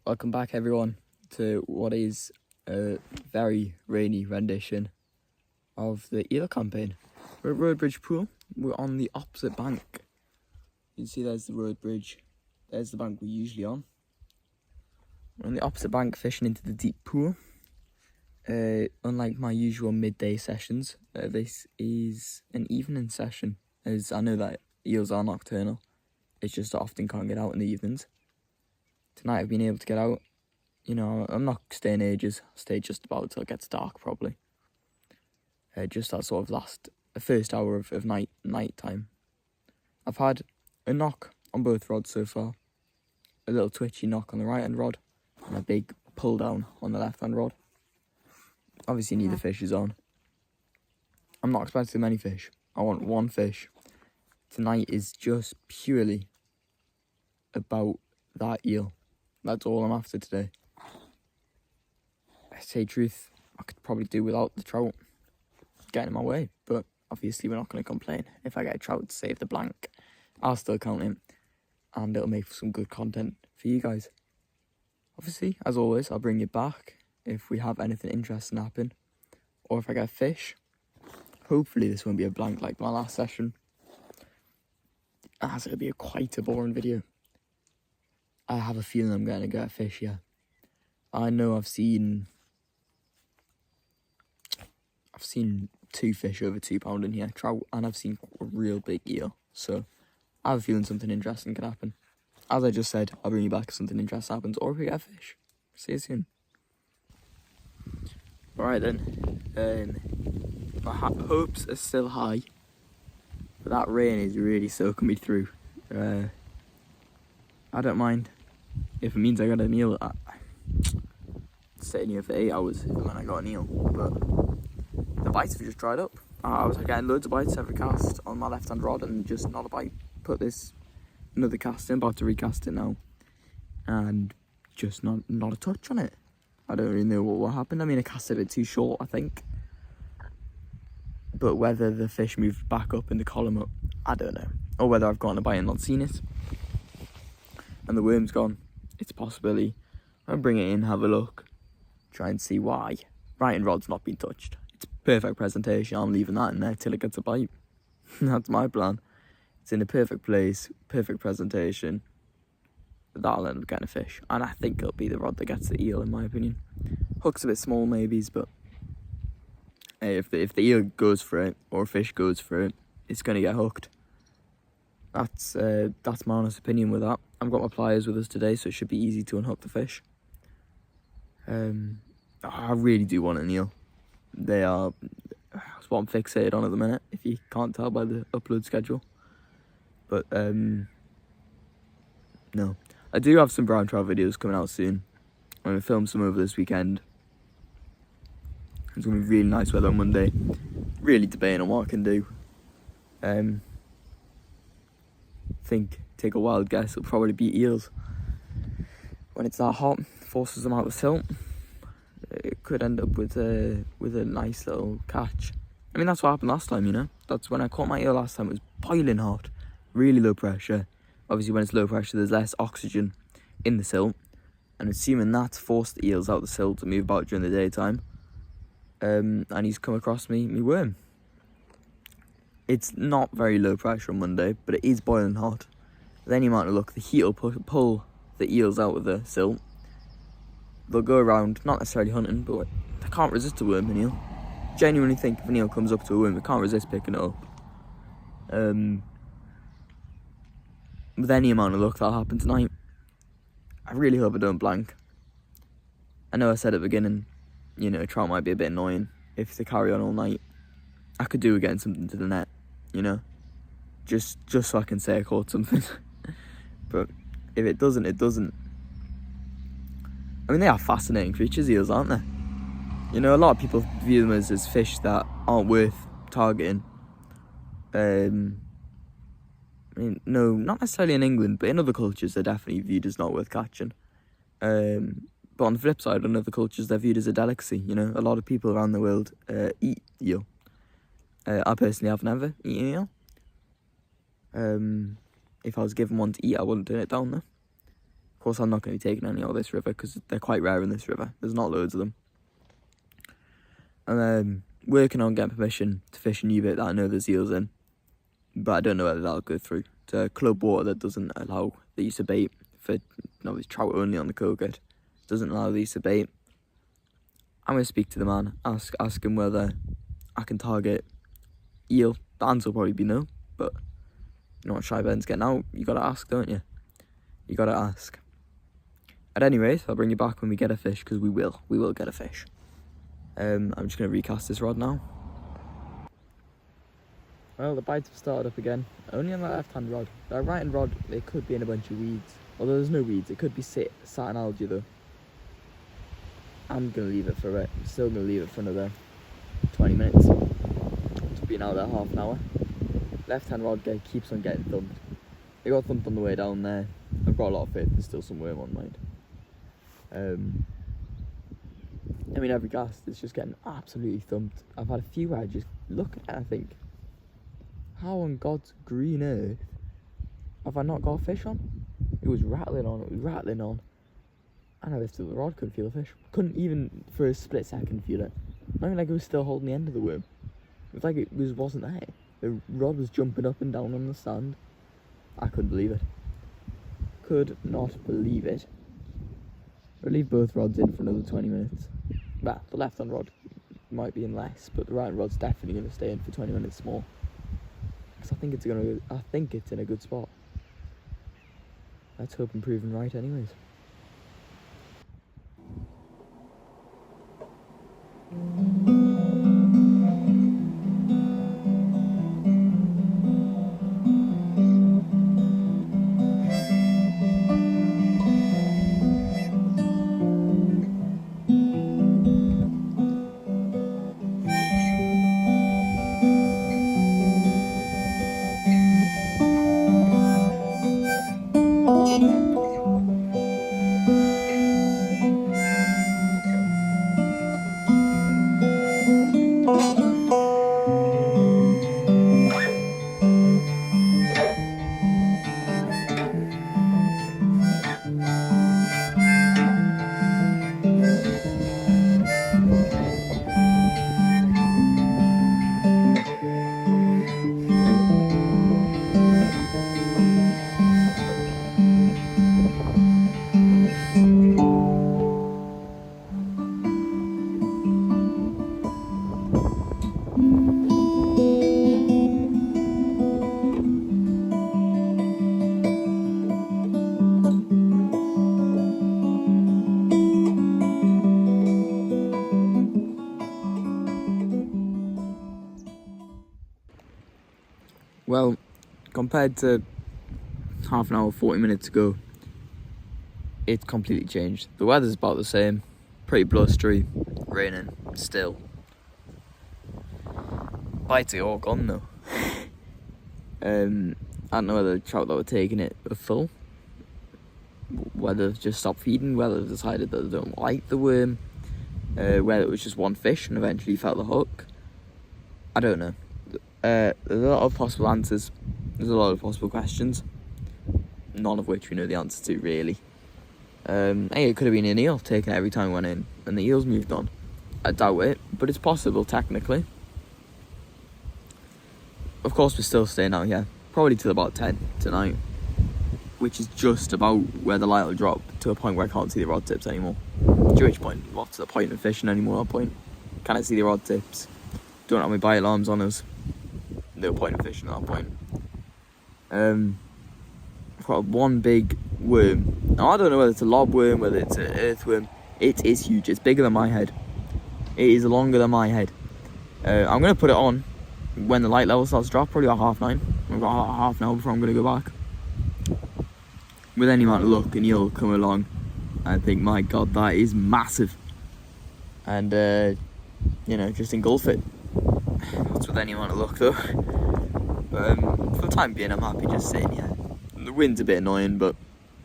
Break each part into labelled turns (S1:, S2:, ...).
S1: Welcome back everyone to what is a very rainy rendition of the eel campaign. We're at Roadbridge Pool. We're on the opposite bank. You can see there's the road bridge. There's the bank we're usually on. We're on the opposite bank fishing into the deep pool. Unlike my usual midday sessions, this is an evening session, as I know that eels are nocturnal. It's just I often can't get out in the evenings. Tonight I've been able to get out. You know, I'm not staying ages. I'll stay just about till it gets dark, probably. Just that sort of first hour of night time. I've had a knock on both rods so far. A little twitchy knock on the right hand rod, and a big pull down on the left hand rod. Obviously neither fish is on. I'm not expecting many fish. I want one fish. Tonight is just purely about that eel. That's all I'm after today. I say truth, I could probably do without the trout getting in my way, but obviously we're not going to complain. If I get a trout to save the blank, I'll still count him, and it'll make for some good content for you guys. Obviously, as always, I'll bring you back if we have anything interesting happen, or if I get a fish. Hopefully this won't be a blank like my last session, as it'll be quite a boring video. I have a feeling I'm going to get a fish here. I know I've seen 2 fish over £2 in here, trout, and I've seen a real big eel. So I have a feeling something interesting could happen. As I just said, I'll bring you back if something interesting happens, or if we get a fish. See you soon. Alright then, my hopes are still high, but that rain is really soaking me through. I don't mind if it means I got an eel. Sitting here for 8 hours and then I got an eel, but the bites have just dried up. I was getting loads of bites every cast on my left hand rod and just not a bite. Put this another cast in, about to recast it now, and just not a touch on it. I don't really know what happened. I mean, I cast it a bit too short, I think, but whether the fish moved back up in the column up, I don't know, or whether I've gotten a bite and not seen it and the worm's gone. It's a possibility. I'll bring it in, have a look, try and see why. Right hand rod's not been touched. It's perfect presentation. I'm leaving that in there till it gets a bite. That's my plan. It's in a perfect place, perfect presentation. That'll end up getting a fish, and I think it'll be the rod that gets the eel, in my opinion. Hook's a bit small, maybes, but hey, if the eel goes for it or a fish goes for it, it's gonna get hooked. That's my honest opinion with that. I've got my pliers with us today, so it should be easy to unhook the fish. I really do want an eel. That's what I'm fixated on at the minute, if you can't tell by the upload schedule. But no, I do have some brown trout videos coming out soon. I'm going to film some over this weekend. It's going to be really nice weather on Monday. Really debating on what I can do. Take a wild guess, it'll probably be eels. When it's that hot, forces them out of silt. It could end up with a nice little catch. I mean, that's what happened last time, you know. That's when I caught my eel last time. It was boiling hot, really low pressure. Obviously, when it's low pressure, there's less oxygen in the silt, and assuming that's forced the eels out the silt to move about during the daytime. And he's come across me worm. It's not very low pressure on Monday, but it is boiling hot. With any amount of luck, the heat will pull the eels out of the silt. They'll go around, not necessarily hunting, but they can't resist a worm, an eel. Genuinely think if an eel comes up to a worm, they can't resist picking it up. With any amount of luck, that'll happen tonight. I really hope I don't blank. I know I said at the beginning, you know, trout might be a bit annoying if they carry on all night. I could do with getting something to the net, you know, just so I can say I caught something. But if it doesn't, it doesn't. I mean, they are fascinating creatures, eels, aren't they? You know, a lot of people view them as fish that aren't worth targeting. I mean, no, not necessarily in England, but in other cultures, they're definitely viewed as not worth catching. But on the flip side, in other cultures, they're viewed as a delicacy. You know, a lot of people around the world eat eel. I personally have never eaten eel. If I was given one to eat, I wouldn't turn it down, though. Of course, I'm not going to be taking any out of this river because they're quite rare in this river. There's not loads of them. And then working on getting permission to fish a new bit that I know there's eels in, but I don't know whether that'll go through. It's a club water that doesn't allow the use of bait for, it's trout only on the Coquet. Doesn't allow the use of bait. I'm going to speak to the man, ask him whether I can target eel. The answer will probably be no, but you know what Shy Ben's getting out, you got to ask, don't you? You got to ask. At any rate, I'll bring you back when we get a fish, because we will get a fish. I'm just going to recast this rod now. Well, the bites have started up again, only on that left-hand rod. That right-hand rod, it could be in a bunch of weeds. Although there's no weeds, it could be sat in algae though. I'm going to leave it for a bit. I'm still going to leave it for another 20 minutes. It's been out there half an hour. Left-hand rod keeps on getting thumped. It got thumped on the way down there. I've got a lot of it, there's still some worm on mine. I mean, every cast is just getting absolutely thumped. I've had a few where I just look at it and I think, how on God's green earth have I not got a fish on? It was rattling on. And I lifted the rod, couldn't feel the fish. Couldn't even for a split second feel it. Not even like it was still holding the end of the worm. It was like it wasn't there. The rod was jumping up and down on the sand. I couldn't believe it. Could not believe it. I'll leave both rods in for another 20 minutes. Well, the left-hand rod might be in less, but the right rod's definitely going to stay in for 20 minutes more. Because I think it's in a good spot. Let's hope I'm proven right anyways. Well, compared to half an hour, 40 minutes ago, it's completely changed. The weather's about the same, pretty blustery, raining, still. Bites are all gone though. I don't know whether the trout that were taking it were full, whether they've just stopped feeding, whether they've decided that they don't like the worm, whether it was just one fish and eventually felt the hook. I don't know. There's a lot of possible answers. There's a lot of possible questions, none of which we know the answer to really. Hey, it could have been an eel taken every time we went in and the eels moved on. I doubt it, but it's possible technically. Of course we're still staying out here, probably till about 10 tonight, which is just about where the light will drop to a point where I can't see the rod tips anymore. To which point, what's the point of fishing anymore at that point? Can I see the rod tips? Don't have my bite alarms on us. No point of fishing at that point. I've got one big worm. Now I don't know whether it's a lob worm, whether it's an earthworm. It is huge. It's bigger than my head. It is longer than my head. I'm going to put it on when the light level starts to drop, probably about 9:30. I've got half an hour before I'm going to go back. With any amount of luck, and you'll come along and think, my God, that is massive. And, just engulf it. That's with any amount of luck though. For the time being, I'm happy just sitting here. The wind's a bit annoying, but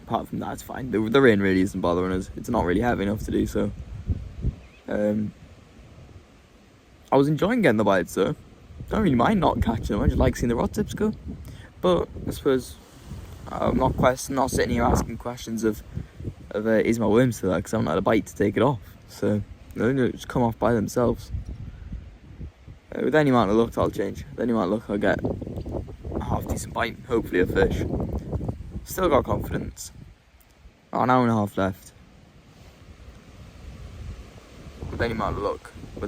S1: apart from that, it's fine. The rain really isn't bothering us. It's not really heavy enough to do so. I was enjoying getting the bites though. Don't really mind not catching them. I just like seeing the rod tips go. But I suppose I'm not sitting here asking questions of is my worm still there, because I haven't had a bite to take it off. So they'll just come off by themselves. With any amount of luck, that'll change. With any amount of luck, I'll get a half decent bite, hopefully a fish. Still got confidence. About an hour and a half left. With any amount of luck, we'll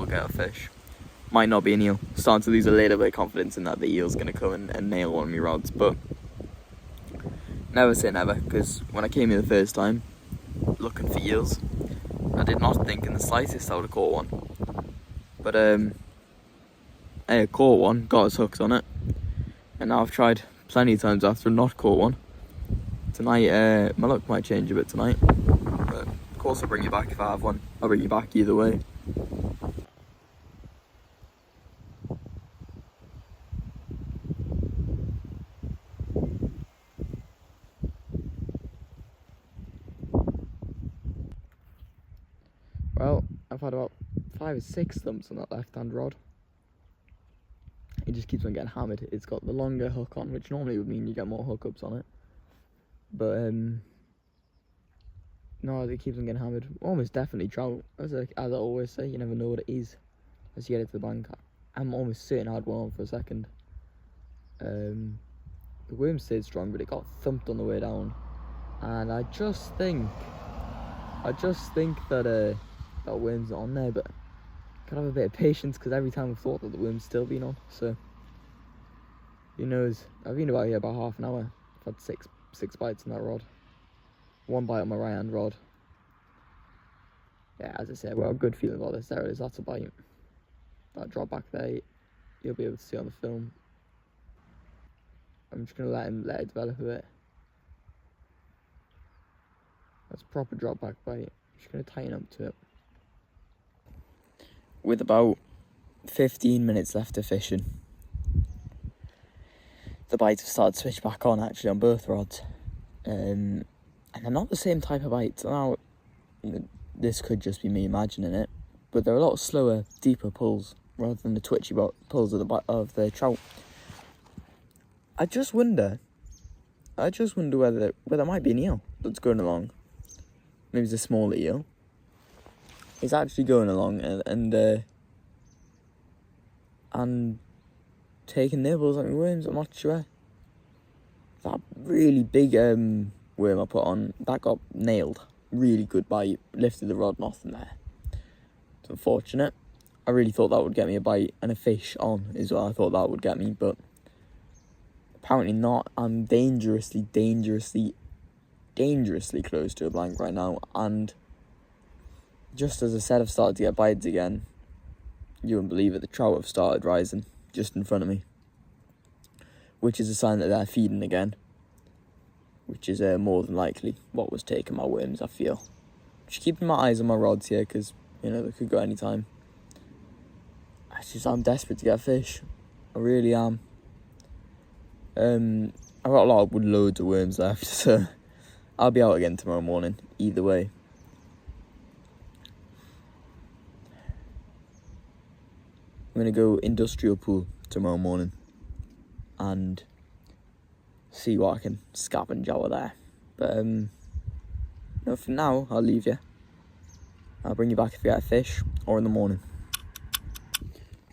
S1: get a fish. Might not be an eel. Starting to lose a little bit of confidence in that the eel's going to come and nail one of my rods, but never say never, because when I came here the first time looking for eels, I did not think in the slightest I would have caught one. But I caught one, got his hooks on it, and now I've tried plenty of times after and not caught one. Tonight, my luck might change a bit tonight, but of course I'll bring you back if I have one. I'll bring you back either way. Well, I've had about 5 or 6 thumps on that left-hand rod. It just keeps on getting hammered. It's got the longer hook on, which normally would mean you get more hookups on it. But no, it keeps on getting hammered. almost definitely trout. As I always say, you never know what it is as you get it to the bank. I'm almost certain I had one on for a second. The worm stayed strong, but it got thumped on the way down. And I just think that that worm's not on there, but gotta have a bit of patience, because every time I've thought that the worm's still been on. So who knows? I've been about here about half an hour. I've had six bites on that rod. 1 bite on my right hand rod. Yeah, as I said, I've got a good feeling about this. There it is, that's a bite. That drop back there, you'll be able to see on the film. I'm just gonna let it develop a bit. That's a proper drop back bite. Just gonna tighten up to it. With about 15 minutes left of fishing, the bites have started to switch back on actually on both rods. And they're not the same type of bites. Now, this could just be me imagining it, but they're a lot slower, deeper pulls rather than the twitchy pulls of the trout. I just wonder whether there might be an eel that's going along. Maybe it's a small eel. It's actually going along and taking nibbles on my worms. I'm not sure. That really big worm I put on, that got nailed. Really good bite. Lifted the rod, nothing there. It's unfortunate. I really thought that would get me a bite, and a fish on is what I thought that would get me, but apparently not. I'm dangerously close to a blank right now, and just as I said, I've started to get bites again. You wouldn't believe it, the trout have started rising just in front of me, which is a sign that they're feeding again, which is more than likely what was taking my worms, I feel. Just keeping my eyes on my rods here, because, you know, they could go any time. I'm desperate to get a fish. I really am. I've got loads of worms left, so I'll be out again tomorrow morning, either way. I'm going to go industrial pool tomorrow morning and see what I can scavenge out of there. But no, for now, I'll leave you. I'll bring you back if you get a fish, or in the morning.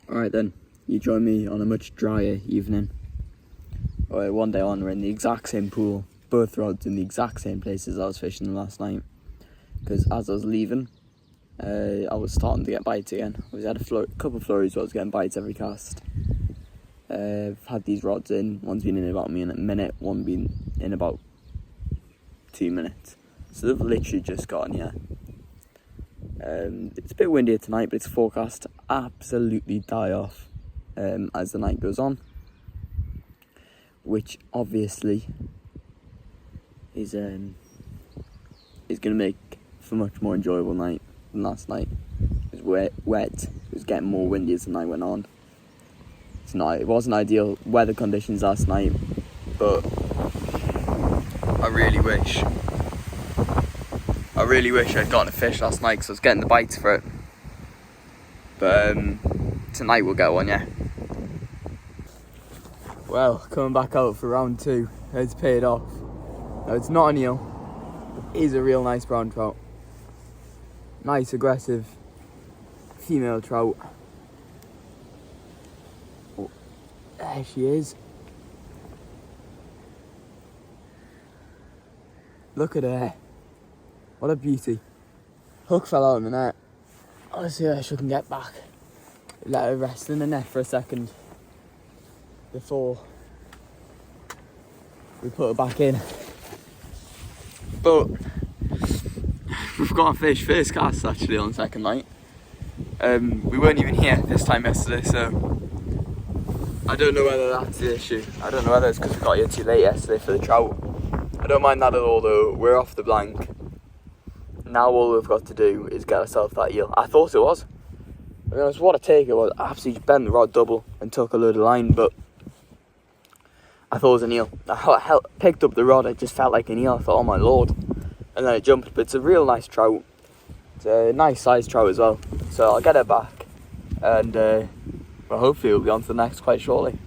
S1: Alright then, you join me on a much drier evening. One day on, we're in the exact same pool, both rods in the exact same places I was fishing last night. Because as I was leaving, I was starting to get bites again. I had a couple of flurries where I was getting bites every cast. I've had these rods in. One's been in about a minute, one been in about 2 minutes. So they've literally just gotten here. It's a bit windier tonight, but it's forecast to absolutely die off as the night goes on, which obviously is going to make for a much more enjoyable night than last night. It was wet. It was getting more windy as the night went on. It wasn't ideal weather conditions last night, but I really wish I'd gotten a fish last night, because I was getting the bites for it. But tonight we'll get one, yeah. Well, coming back out for round 2. It's paid off. No, it's not an eel. It is a real nice brown trout. Nice, aggressive female trout. Oh, there she is. Look at her. What a beauty. Hook fell out in the net. Let's see if she can get back. Let her rest in the net for a second before we put her back in. But we've got a fish first cast actually on the second night. We weren't even here this time yesterday, so I don't know whether that's the issue. I don't know whether it's because we got here too late yesterday for the trout. I don't mind that at all though. We're off the blank. Now all we've got to do is get ourselves that eel. I thought it was. To be honest, what a take it was. I absolutely bent the rod double and took a load of line, but I thought it was an eel. I picked up the rod, it just felt like an eel. I thought, oh my lord. And then it jumped, but it's a real nice trout. It's a nice sized trout as well. So I'll get her back and well, hopefully we'll be on to the next quite shortly.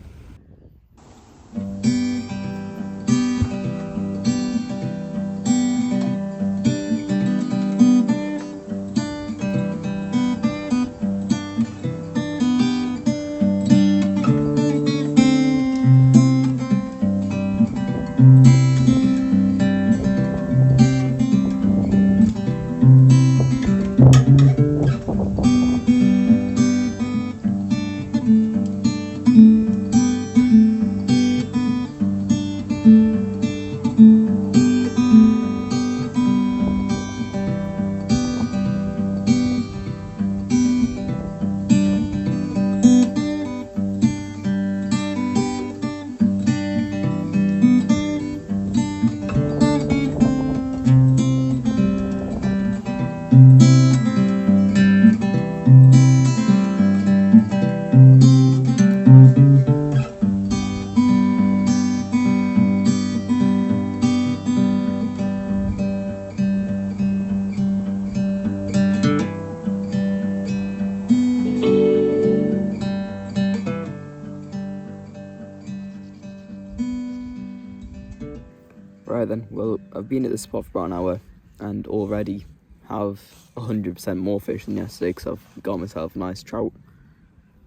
S1: Right then, well, I've been at this spot for about an hour and already have 100% more fish than yesterday because I've got myself a nice trout.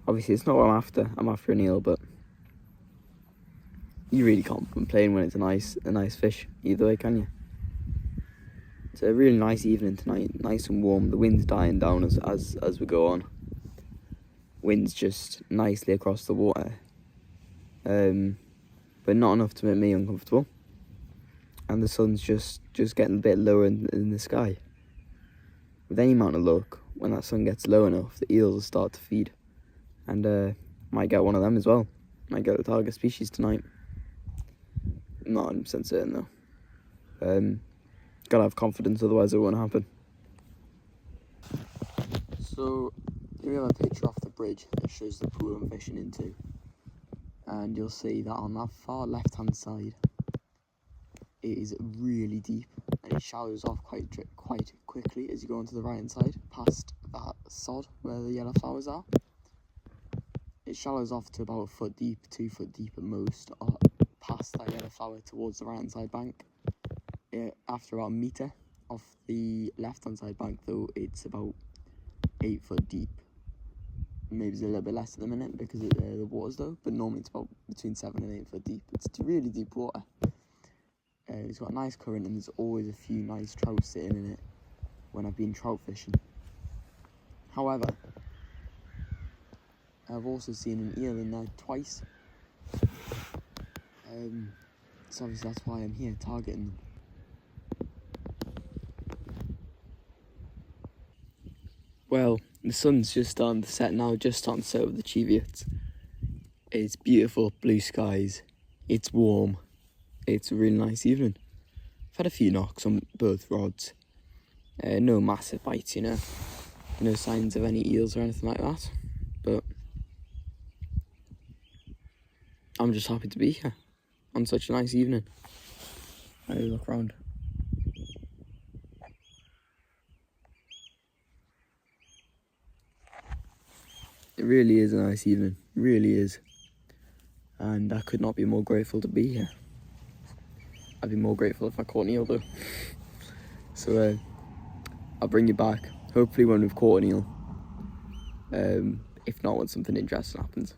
S1: Obviously, it's not what I'm after. I'm after an eel, but you really can't complain when it's a nice fish either way, can you? It's a really nice evening tonight, nice and warm. The wind's dying down as we go on. Wind's just nicely across the water, but not enough to make me uncomfortable. And the sun's just getting a bit lower in the sky. With any amount of luck, when that sun gets low enough, the eels will start to feed. And might get one of them as well. Might get the target species tonight. I'm not 100% certain though. Gotta have confidence, otherwise it won't happen. So, here we have a picture off the bridge that shows the pool I'm fishing into. And you'll see that on that far left hand side, it is really deep and it shallows off quite quickly as you go onto the right hand side past that sod where the yellow flowers are. It shallows off to about 1 foot deep, 2 foot deep at most, past that yellow flower towards the right hand side bank. After about a metre off the left hand side bank though, it's about 8 foot deep. Maybe it's a little bit less at the minute because of the water's low, but normally it's about between 7 and 8 foot deep. It's really deep water. It's got a nice current and there's always a few nice trout sitting in it when I've been trout fishing. However, I've also seen an eel in there twice. So obviously that's why I'm here targeting them. Well, the sun's just starting to set now, just starting to set over the Cheviots. It's beautiful, blue skies, it's warm. It's a really nice evening. I've had a few knocks on both rods. No massive bites, you know. No signs of any eels or anything like that. But I'm just happy to be here on such a nice evening. I look around. It really is a nice evening. It really is. And I could not be more grateful to be here. I'd be more grateful if I caught an eel though. So I'll bring you back, hopefully when we've caught an eel. If not, when something interesting happens.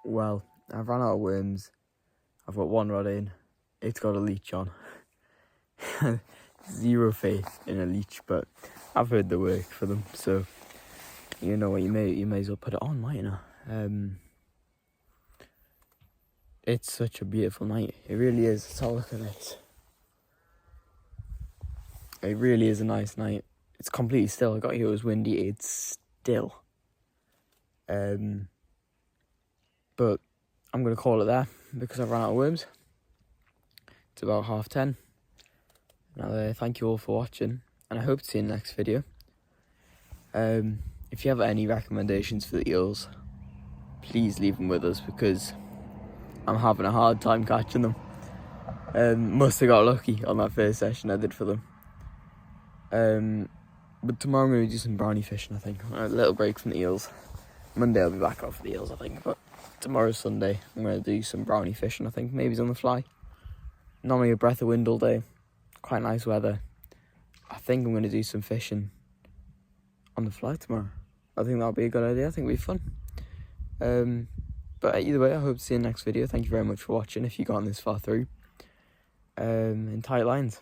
S1: Well, I've run out of worms. I've got one rod in. It's got a leech on. Zero faith in a leech, but I've heard they work for them. So you know what, you may as well put it on, mightn't you? It's such a beautiful night. It really is. Let's have a look at this. It really is a nice night. It's completely still. I got here, it was windy. It's still. But I'm going to call it there because I've run out of worms. It's about 10:30. Now, thank you all for watching, and I hope to see you in the next video. If you have any recommendations for the eels, please leave them with us because I'm having a hard time catching them. Must have got lucky on that first session I did for them. But tomorrow I'm going to do some brownie fishing, I think. A little break from the eels. Monday I'll be back out for the eels, I think, but tomorrow's Sunday. I'm going to do some brownie fishing, I think. Maybe it's on the fly. Normally a breath of wind all day. Quite nice weather. I think I'm going to do some fishing on the fly tomorrow. I think that'll be a good idea. I think it'll be fun. But either way, I hope to see you in the next video. Thank you very much for watching if you got this far through. In tight lines.